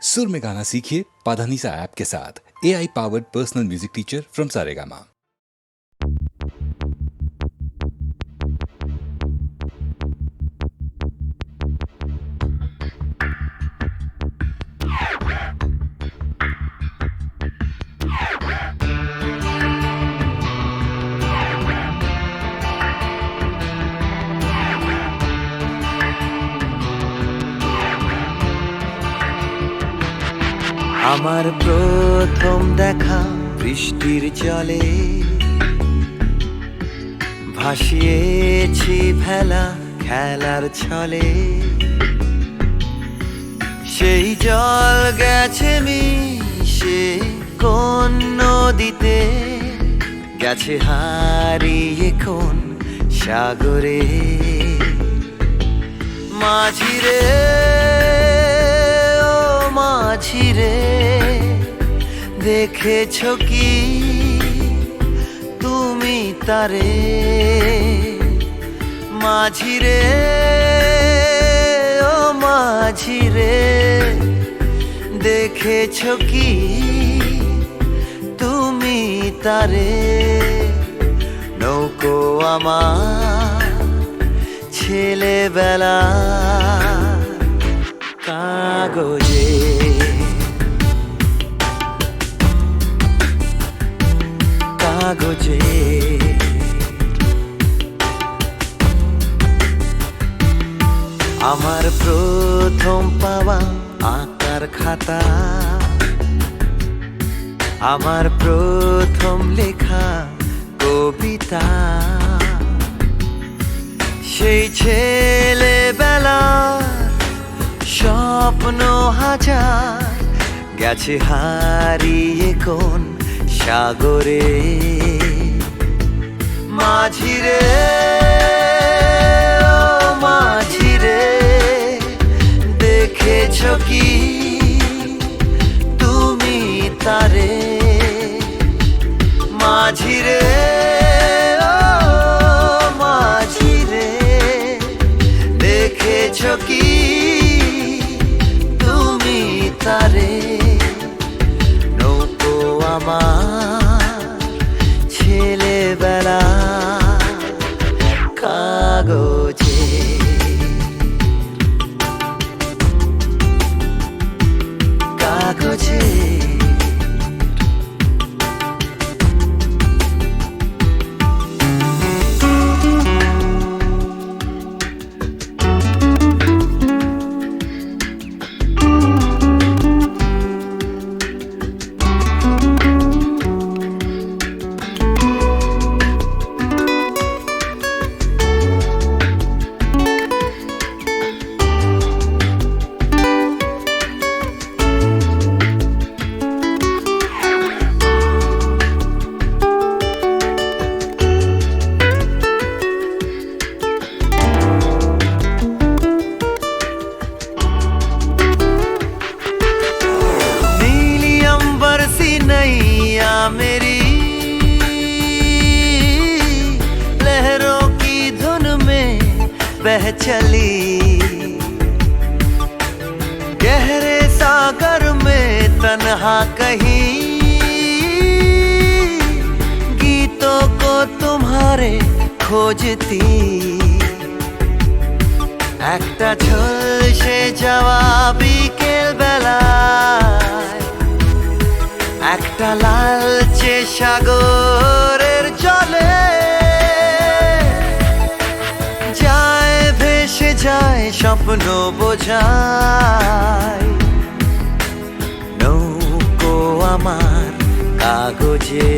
सुर में गाना सीखिए पाधानीसा ऐप के साथ। AI powered personal music teacher from Saregama. আমার প্রথম দেখা বৃষ্টির জলে ভাসিয়েছি ভেলা খেলার ছলে, সেই জল গেছে মিশে কোন নদীতে, গেছে হারিয়ে কোন সাগরে। মাঝিরে ও মাঝিরে, দেখেছো কি তুমি তারে? মাঝিরে ও মাঝিরে, দেখেছো কি তুমি তারে? নৌকো আমার ছেলেবেলা কাগজে, কাগজে। আমার প্রথম পাওয়া আঁকার খাতা, আমার প্রথম লেখা কবিতা, সেই ছেলেবেলা স্বপ্ন হাজার, গেছে হারিয়ে কোন সাগরে। মাঝিরে ও মাঝিরে, দেখেছো কি তুমি তারে? মাঝিরে ও মাঝিরে, দেখেছো কি তুমি তারে? নৌকো আমার ছেলেবেলা কাগজে, কাগজে। मेरी लहरों की धुन में बह चली, गहरे सागर में तन्हा कहीं, गीतों को तुम्हारे खोजती। একটা ঝলসে যাওয়া বিকেল বেলায়, একটা লালচে সাগরের জলে, যায় ভেসে যায় স্বপ্ন বোঝায়। নৌকো আমার কাগজে,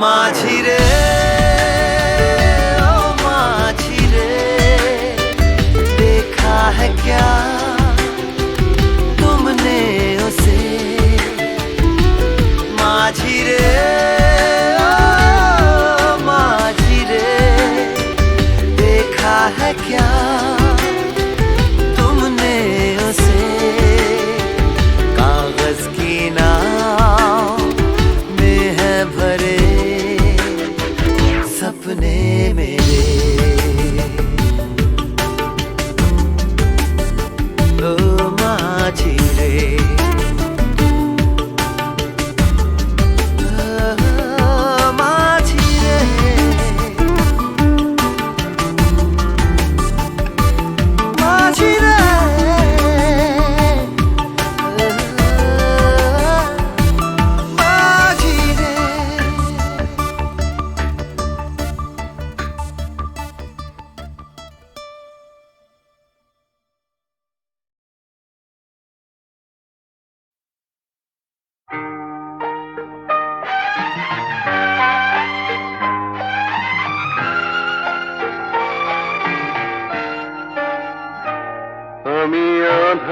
মাঝিরে ও মাঝিরে, देखा है क्या तुमने उसे? মাঝিরে ও মাঝিরে, देखा है क्या तुमने उसे? कागज की नाव में है भरे सपने मेरे।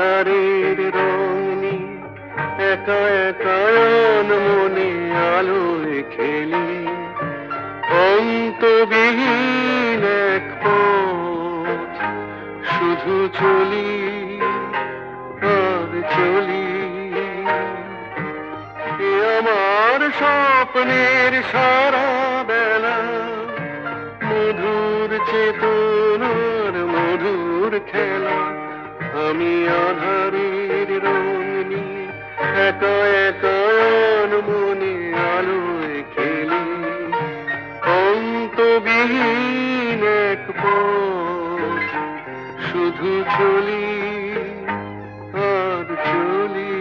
আধারের রং নিয়ে একা একা মনে আলোয় খেলি অন্তবিহীন এক পথ শুধু চলি আর চলি এ আমার স্বপ্নের সারা বেলা মধুর চেতনার মধুর খেলা আমি আধারের রং নিয়ে একা একা মনে আলোয় খেলি অন্তবিহীন এক পথ শুধু চলি আর চলি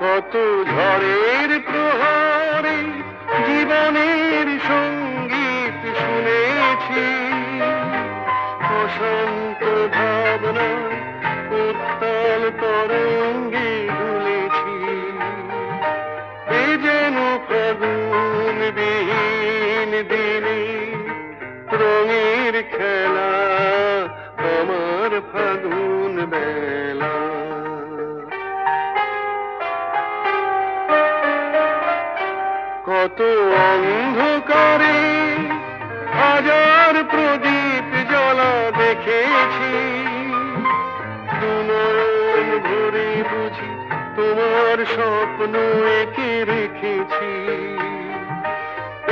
কত ঝড়ের প্রহরে জীবনের সঙ্গীত শুনেছি অশান্ত ভাবনা উত্তাল তরঙ্গে দুলেছি এ যেন ফাগুন বিহীন দিনে রঙের খেলা আমার ফাগুন বেলা কত অন্ধকারে হাজার প্রদীপ জ্বলা দেখেছি দুনয়ন ভরে বুঝি তোমার স্বপ্ন এঁকে রেখেছি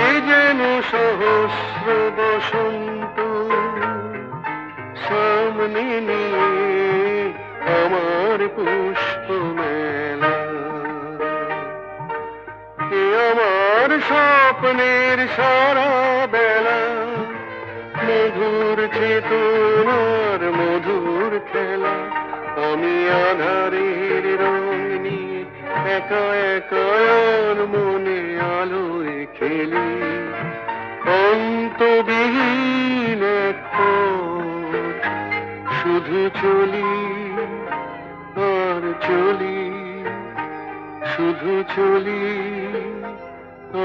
এ যেন সহস্র বসন্ত সামনে নিয়ে আমার পুষ্প মেলা এ আমার স্বপ্নের সারা বেলা মধুর চেতনার মধুর খেলা আমি আধারের রং নিয়ে একা একা মনে আলোয় খেলি অন্তবিহীন এক পথ শুধু চলি আর চলি শুধু চলি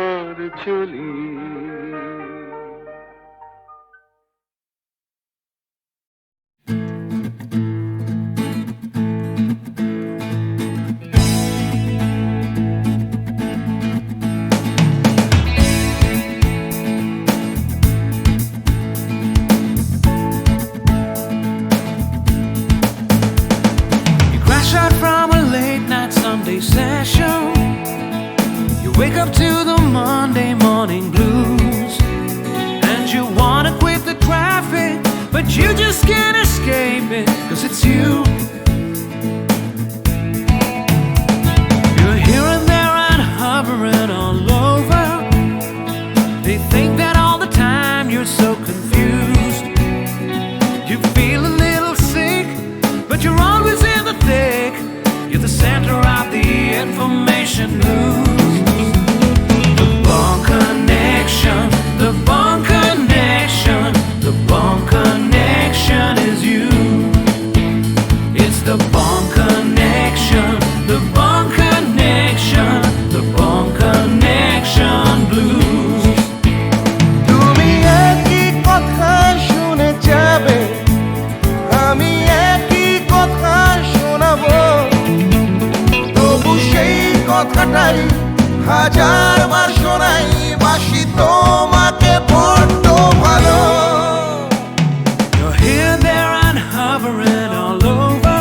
আর চলি Sunday session. You wake up to the Monday morning blues, and you wanna quit the traffic, but you just can't escape it, 'cause it's you. You're here and there and hovering all over. They think that all the time you're so confused. You feel a little sick, but you're always in the thick. You're the center of the information news. The Bond Connection, the Bond Connection, the Bond Connection is you. It's the Bond Connection, the Bond Connection, the Bond Connection blues. তুমি একই কথা শুনে যাবে আমি একই কথা শোনাবো সেই কথাটাই হাজারবার শোনাই বাসি তোমাকে বড্ড ভালো You're here, there and hovering all over.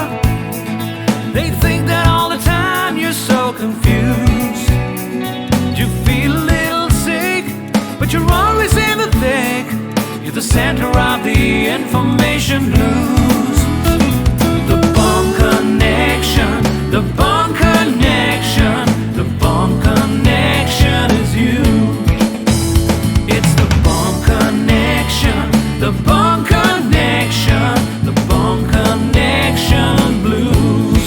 They think that all the time you're so confused. You feel a little sick, but you're always in the thick. You're the center of the information news. The Bond Connection, the Bond Connection, the Bond Connection is you. It's the Bond Connection, the Bond Connection, the Bond Connection blues.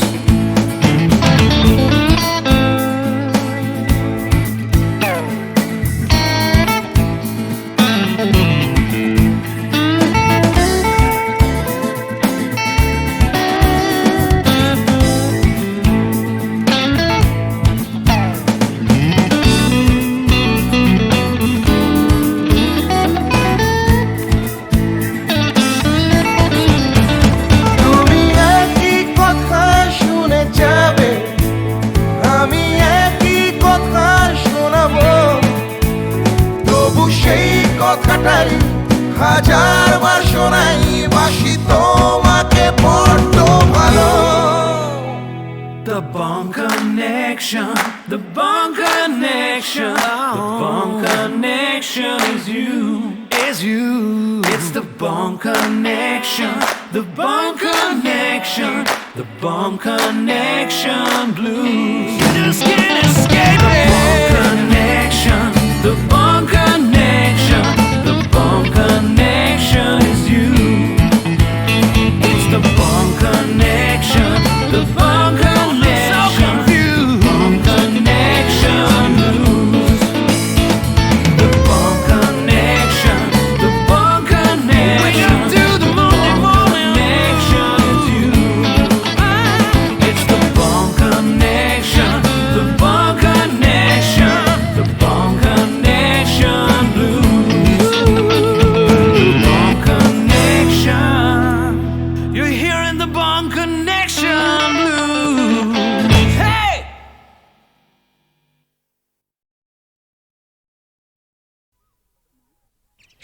কাটাই হাজার বার শোনাই বাসি তোমাকে বড্ড ভালো The Bone Connection, the Bone Connection, the Bone Connection is you, is you. It's the Bone Connection, the Bone Connection, the Bone Connection blues. You just can't escape it. The Bone Connection, the Bone Connection, the Bone Connection is you. It's the Bone Connection, the Bone Connection.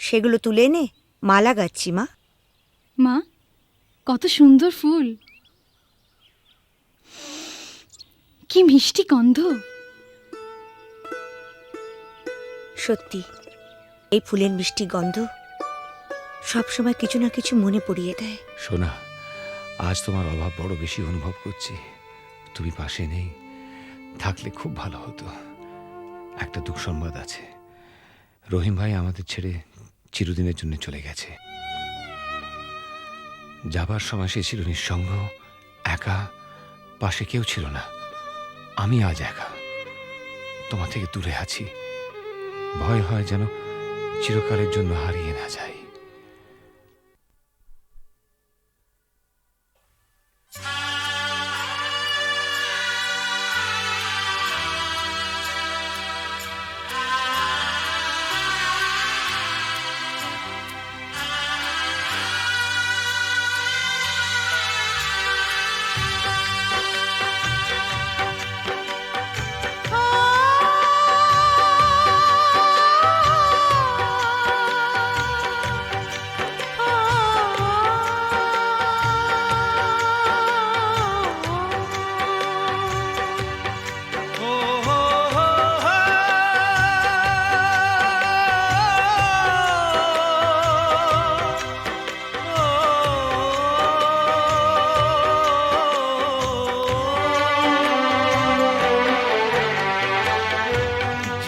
সেগুলো তুলে এনে মালা গাচ্ছি মা। মা, কত সুন্দর ফুল, কি মিষ্টি গন্ধ। সত্যি এই ফুলের মিষ্টি গন্ধ সবসময় কিছু না কিছু মনে পড়িয়ে দেয়। সোনা, আজ তোমার অভাব বড় বেশি অনুভব করছি। তুমি পাশে নেই, থাকলে খুব ভালো হতো। একটা দুঃসংবাদ আছে, রহিম ভাই আমাদের ছেড়ে চিরদিনের জন্য চলে গেছে। যাবার সময় সে ছিল নিঃসঙ্গ, একা, পাশে কেউ ছিল না। আমি আজ একা, তোমার থেকে দূরে আছি। ভয় হয় যেন চিরকালের জন্য হারিয়ে না যাই।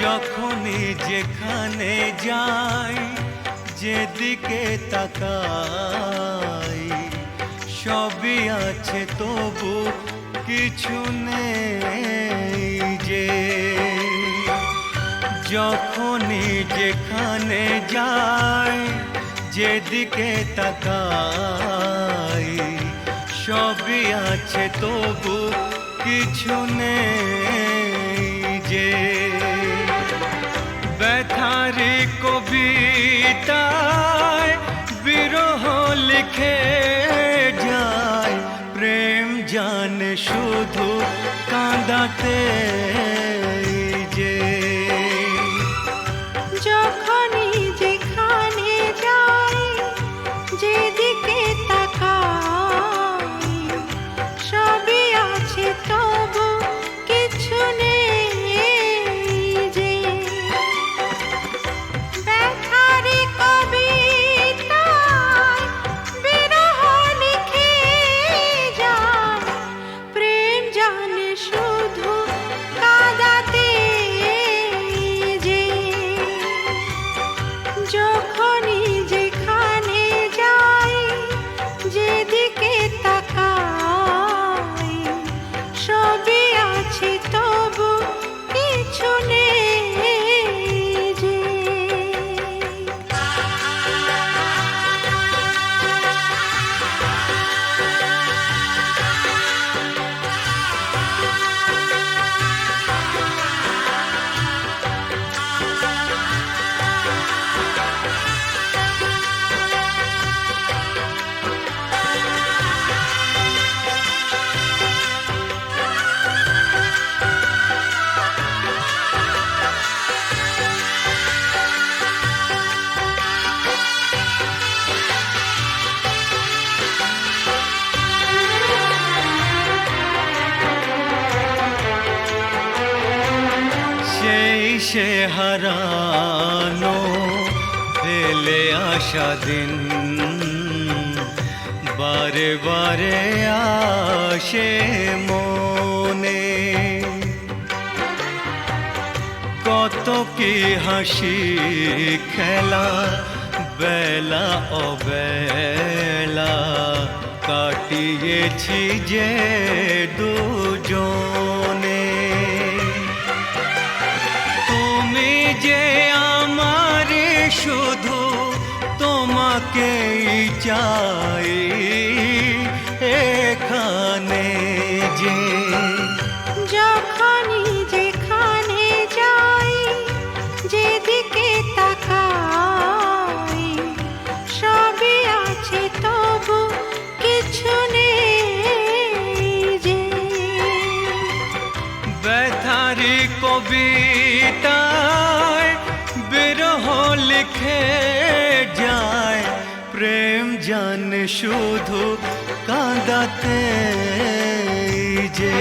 যখনই যেখানে যাই, যেদিকে তাকাই, সবই আছে তবু কিছু নেই যে। যখনই যেখানে যাই, যেদিকে তাকাই, সবই আছে তবু কিছু নেই যে। ব্যথারি কবিতায় বিরহ লিখে যায়, প্রেম জানে শুধু কাঁদাতে যে। যখনই যেখানে যাই, যেদিকে তাকাই, সবই আছে তবু কিছু নেই যে। ব্যথারি কবিতায় বিরহ লিখে যায়, প্রেম জানে শুধু কাঁদা হারানো ফেলে আসা দিন বারে বারে আসে মনে। কত কি হাসি খেলা বেলা অবেলা কাটিয়েছি যে দুজনে। তুমি যে আমার শুধু তোমাকেই চাই এখানে যে। যখনই যেখানে যাই যেদিকে তাকাই সবই আছে তবু কিছু নেই যে। ব্যথারি কবিতায় বিরহ লিখে যায় প্রেম জানে শুধু কাঁদাতে যে।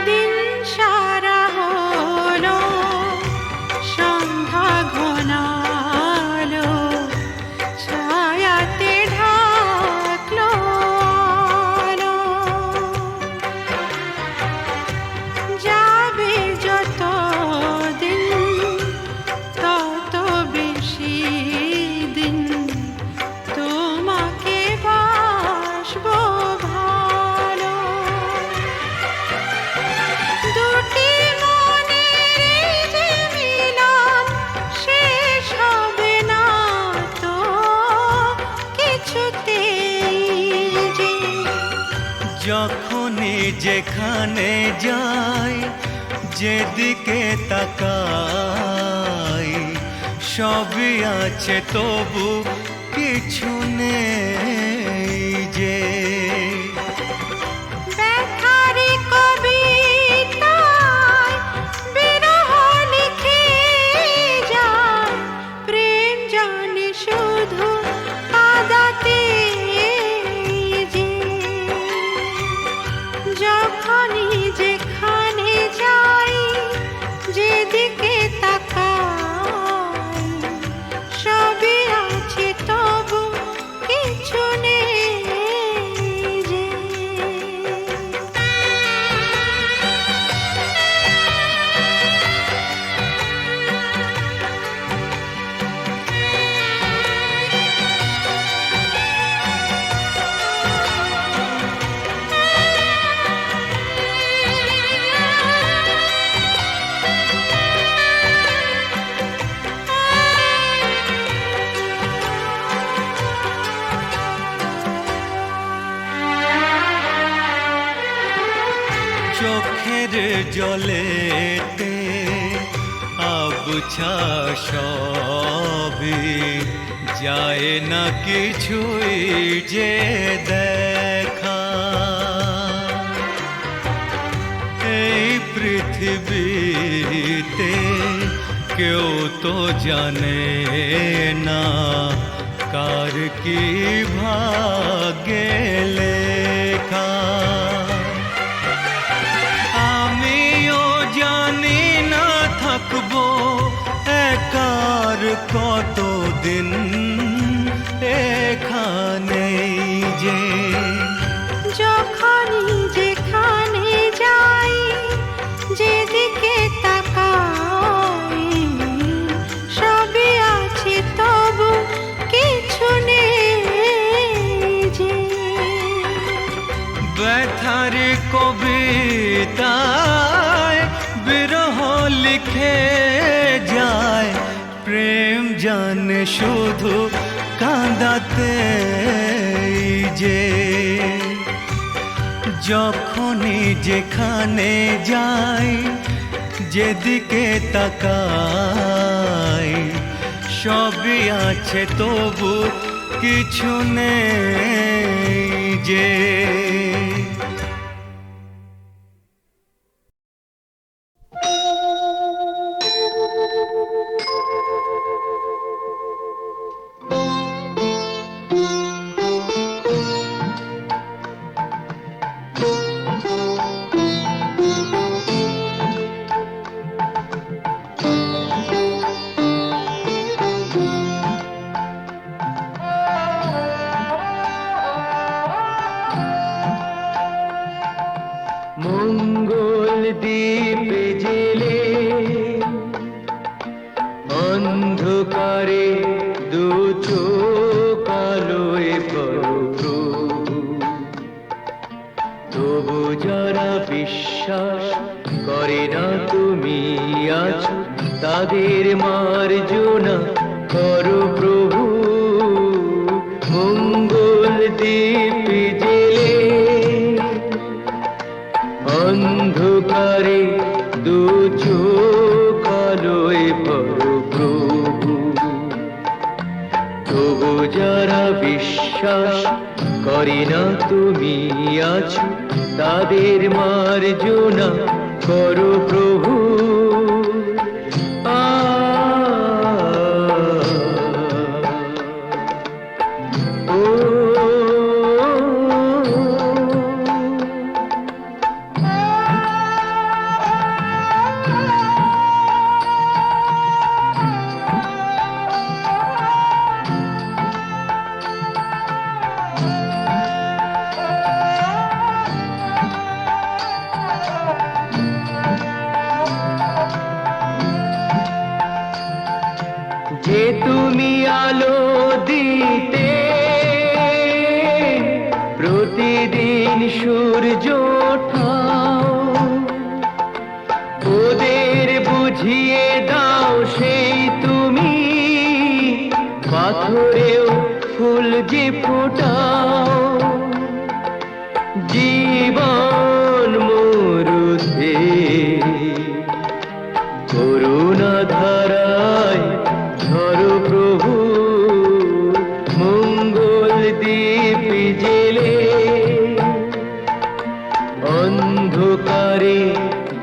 দিন সারা হলো সন্ধ্যা ঘনালো ছায়াতে ঢাকলো আলো। যাবে যত দিন তত বেশি দিন তোমাকে বাসবো ভালো। দুটি মনের যে মিলন শেষ হবে না তো কিছুতেই যে। যখনই যেখানে যাই যেদিকে তাকাই সবই আছে তবু কিছু নেই যে। ব্যথারি কবিতায় বিরহ লিখে যায় প্রেম জানে শুধু কাঁদাতে যে। যখনই যেখানে যাই যেদিকে তাকাই সবই আছে তবু কিছু নেই যে। চোখের জলেতে আবছা সবই যায় না কিছুই যে দেখা। এই পৃথিবীতে কেউ তো জানে না কার কি ভাগ্যে লেখা। আমিও জানি না থাকবো একার কতদিন এখানেই যে। যখনই যেখানে যাই যেদিকে তাকাই সবই আছে তবু কিছু নেই যে। ব্যথার কবিতায় বিরহ লিখে যায় প্রেম জানে শুধু কাঁদাতে যে। যখনই যেখানে যাই, যেদিকে তাকাই, সবই আছে তবু কিছু নেই যে। মঙ্গল দ্বীপ জেলে অন্ধকারে দু চোখ আলোয় ভরপুর, তবু যারা বিশ্বাস করে না তুমি আছো, তাদের মার্জনা করো প্রভু। মঙ্গল দ্বীপ জেলে অন্ধকারে দু চোখ আলোয় ভরপুর, তবু যারা বিশ্বাস করে না তুমি আছো, তাদের মার্জনা করো প্রভু। যে তুমি আলো দিতে প্রতিদিন সূর্য ওঠাও, ওদের বুঝিয়ে দাও সেই তুমি পাথরেও ফুল যে ফোটাও। জীবন মরুতে করুণা ধারায় ধরো প্রভু। মঙ্গল দ্বীপ জেলে অন্ধকারে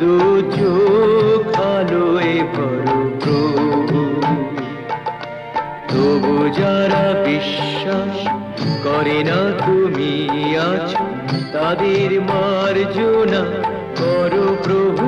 দু চোখ আলোয় ভরো প্রভু, তবু যারা বিশ্বাস করে না তুমি আছো, তাদের মার্জনা করো প্রভু।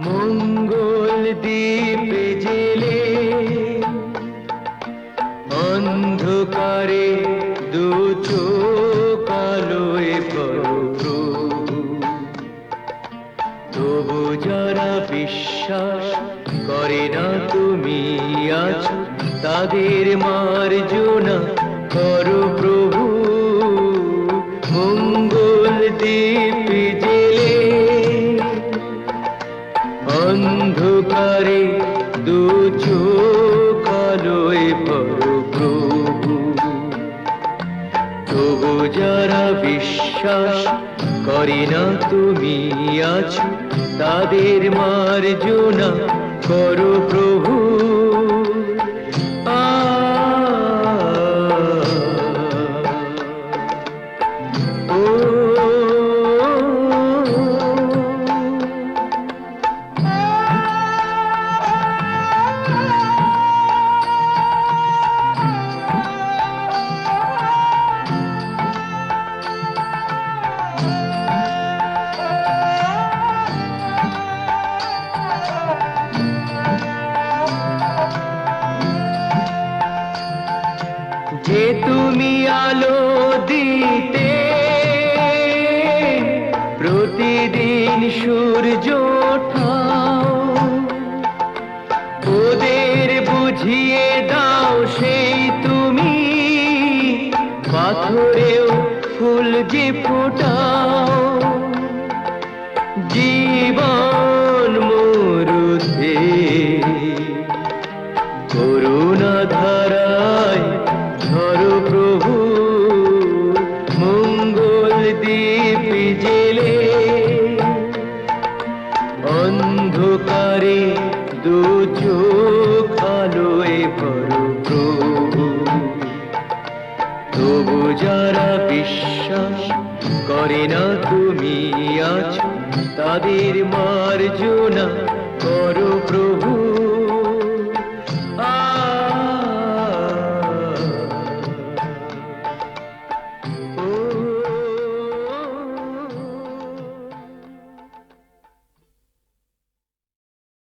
মঙ্গল দ্বীপ জেলে অন্ধকারে দু চোখ আলোয় ভরপুর, তবু যারা বিশ্বাস করে না তুমি আছো, তাদের মার্জনা করো প্রভু। মঙ্গল দ্বীপ জেলে অন্ধকারে দু চোখ আলোয় ভরপুর, তবু যারা বিশ্বাস করে না তুমি আছো, তাদের মার্জনা করো প্রভু। যে তুমি আলো দিতে প্রতিদিন সূর্য ওঠাও, ওদের বুঝিয়ে দাও সেই তুমি পাথরেও ফুল যে ফোটাও। জীবন মরুতে করুণা ধারায় ধরো প্রভু, মঙ্গল দীপ জেলে অন্ধকারে দু চোখ আলোয় ভরো প্রভু। তবু যারা বিশ্বাস করে না তুমি আছো, তাদের মার্জনা করো প্রভু।